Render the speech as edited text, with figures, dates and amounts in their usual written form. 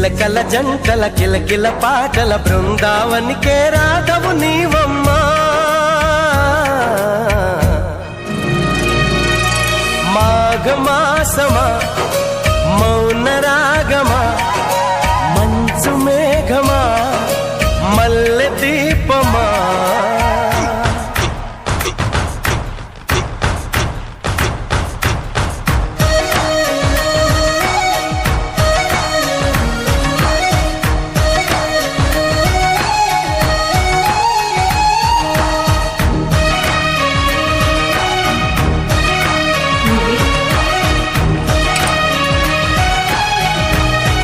చిలకల జంటల కిలకిల పాటల బృందావనికే రాధవు నీవమ్మా. మాఘమాసమా మౌన రాగమా మంచు